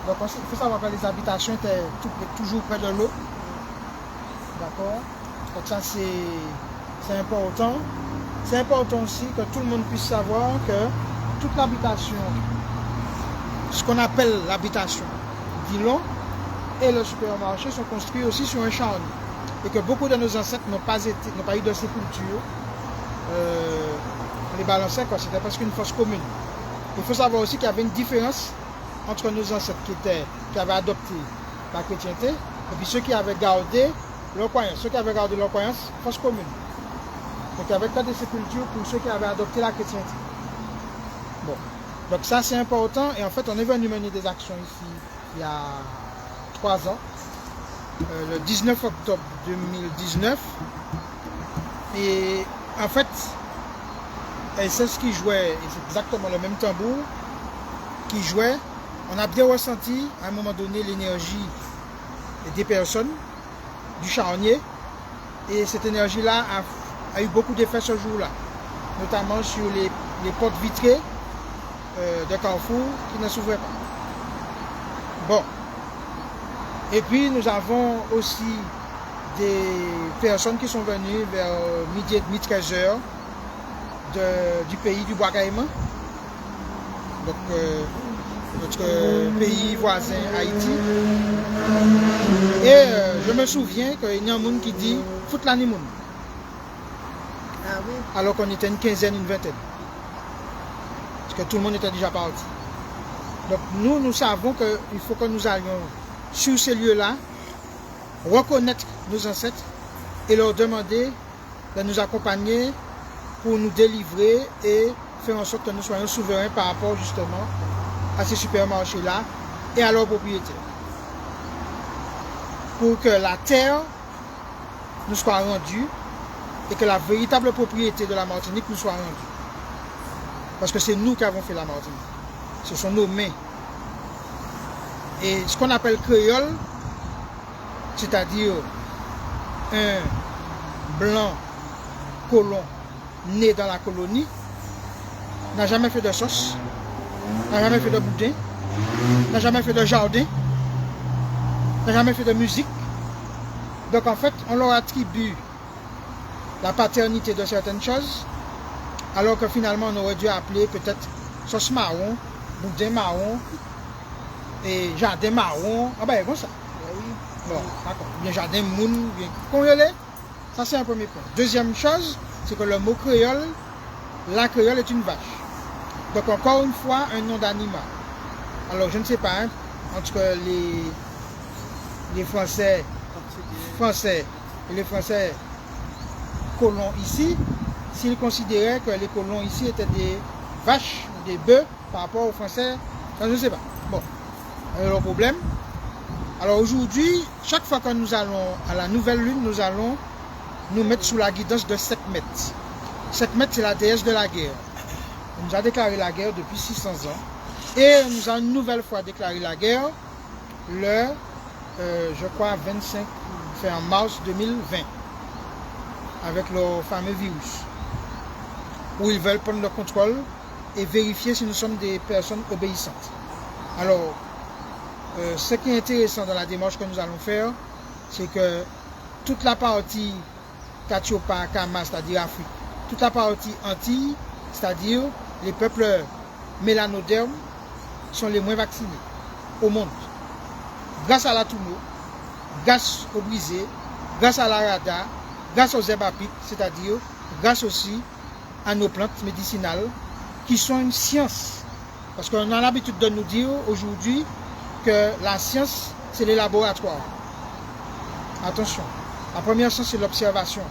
Donc il faut savoir que les habitations étaient toujours près de l'eau. D'accord? Donc ça c'est important. C'est important aussi que tout le monde puisse savoir que toute l'habitation, ce qu'on appelle l'habitation d'Ilon et le supermarché sont construits aussi sur un charnier. Et que beaucoup de nos ancêtres n'ont pas eu de sépulture. On les balançait quoi, c'était presque une fosse commune. Il faut savoir aussi qu'il y avait une différence entre nos ancêtres qui avaient adopté la chrétienté et puis ceux qui avaient gardé leur croyance. Ceux qui avaient gardé leur croyance, fosse commune. Donc il y avait que des sépultures pour ceux qui avaient adopté la chrétienté. Bon, donc ça c'est important et en fait on est venu mener des actions ici il y a 3 ans, le 19 octobre 2019 et en fait c'est ce qui jouait, et c'est exactement le même tambour qui jouait. On a bien ressenti à un moment donné l'énergie des personnes, du charnier et cette énergie-là a eu beaucoup d'effets ce jour-là, notamment sur les portes vitrées de Carrefour qui ne s'ouvraient pas. Bon. Et puis nous avons aussi des personnes qui sont venues vers midi et demi, 13h du pays du Bois-Caïman, donc notre pays voisin Haïti. Et je me souviens qu'il y a un monde qui dit « Fout la ni moun ». Ah oui. Alors qu'on était une quinzaine, une vingtaine. Parce que tout le monde était déjà parti. Donc nous savons qu'il faut que nous allions sur ces lieux-là, reconnaître nos ancêtres et leur demander de nous accompagner pour nous délivrer et faire en sorte que nous soyons souverains par rapport justement à ces supermarchés-là et à leurs propriétaires. Pour que la terre nous soit rendue et que la véritable propriété de la Martinique nous soit rendue. Parce que c'est nous qui avons fait la Martinique. Ce sont nos mains. Et ce qu'on appelle créole, c'est-à-dire un blanc colon né dans la colonie, n'a jamais fait de sauce, n'a jamais fait de boudin, n'a jamais fait de jardin, n'a jamais fait de musique. Donc en fait, on leur attribue la paternité de certaines choses, alors que finalement on aurait dû appeler peut-être sauce marron, boudin marron, et jardin marron. Ah ben, bon ça. Bon, d'accord. Bien jardin moun, bien congolais. Ça c'est un premier point. Deuxième chose, c'est que le mot créole, la créole est une vache. Donc encore une fois, un nom d'animal. Alors je ne sais pas, hein, entre les Français et les Français colons ici, s'ils considéraient que les colons ici étaient des vaches, des bœufs par rapport aux Français, ça, je ne sais pas. Bon, alors le problème. Alors aujourd'hui, chaque fois que nous allons à la nouvelle lune, nous allons nous mettre sous la guidance de Sekhmet. Sekhmet, c'est la déesse de la guerre. Elle nous a déclaré la guerre depuis 600 ans. Et elle nous a une nouvelle fois déclaré la guerre le, je crois, 25, en mars 2020, avec le fameux virus, où ils veulent prendre le contrôle et vérifier si nous sommes des personnes obéissantes. Alors, ce qui est intéressant dans la démarche que nous allons faire, c'est que toute la partie Katiopa, Kama, c'est-à-dire Afrique, toute la partie Antilles, c'est-à-dire les peuples mélanodermes, sont les moins vaccinés au monde. Grâce à la Toumo, grâce au brisé, grâce à la rada, grâce aux herbes à pic, c'est-à-dire grâce aussi à nos plantes médicinales qui sont une science. Parce qu'on a l'habitude de nous dire aujourd'hui que la science, c'est les laboratoires. Attention, la première science, c'est l'observation.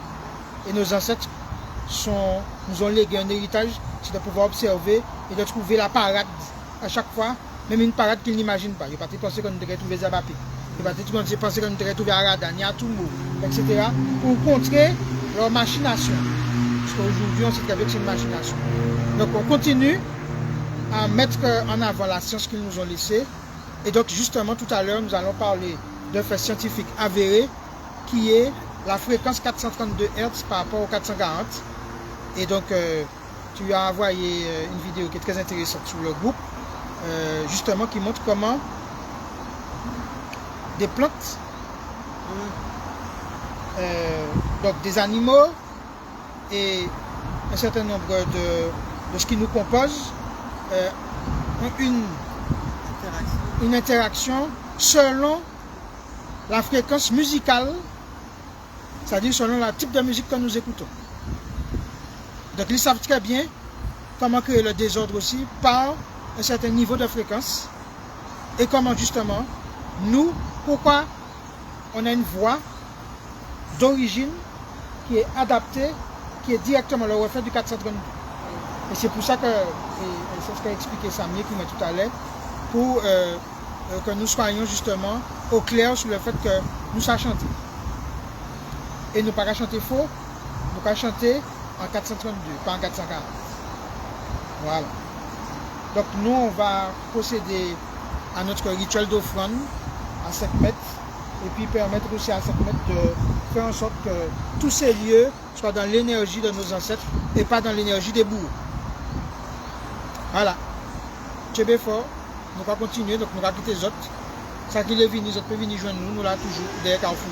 Et nos ancêtres nous ont légué un héritage, c'est de pouvoir observer et de trouver la parade à chaque fois, même une parade qu'ils n'imaginent pas. Il n'y a pas de penser qu'on devrait trouver Zabapi. Il n'y a pas de penser qu'on devrait trouver Arada, Niatumo, etc. pour contrer leur machination. Parce qu'aujourd'hui, on sait très bien que c'est une machination. Donc on continue à mettre en avant la science qu'ils nous ont laissée. Et donc justement, tout à l'heure, nous allons parler d'un fait scientifique avéré qui est la fréquence 432 Hz par rapport au 440. Et donc, tu as envoyé une vidéo qui est très intéressante sur le groupe, justement qui montre comment des plantes, donc des animaux et un certain nombre de ce qui nous compose ont une interaction selon la fréquence musicale, c'est-à-dire selon le type de musique que nous écoutons. Donc ils savent très bien comment créer le désordre aussi par un certain niveau de fréquence et comment justement nous, pourquoi on a une voix d'origine qui est adaptée, qui est directement le reflet du 432. Et c'est pour ça que, et c'est ce qu'a expliqué Samir qui m'a tout à l'heure, pour que nous soyons justement au clair sur le fait que nous sachions chanter. Et nous ne pas chanter faux, nous pas chanter en 432, pas en 440. Voilà. Donc nous, on va procéder à notre rituel d'offrande à 5 mètres et puis permettre aussi à 5 mètres de faire en sorte que tous ces lieux soient dans l'énergie de nos ancêtres et pas dans l'énergie des bourgs. Voilà. Tchébé fort, nous allons continuer, donc nous allons quitter les autres. Ça qui est venu, les autres peuvent venir joindre nous, nous là toujours derrière Carrefour.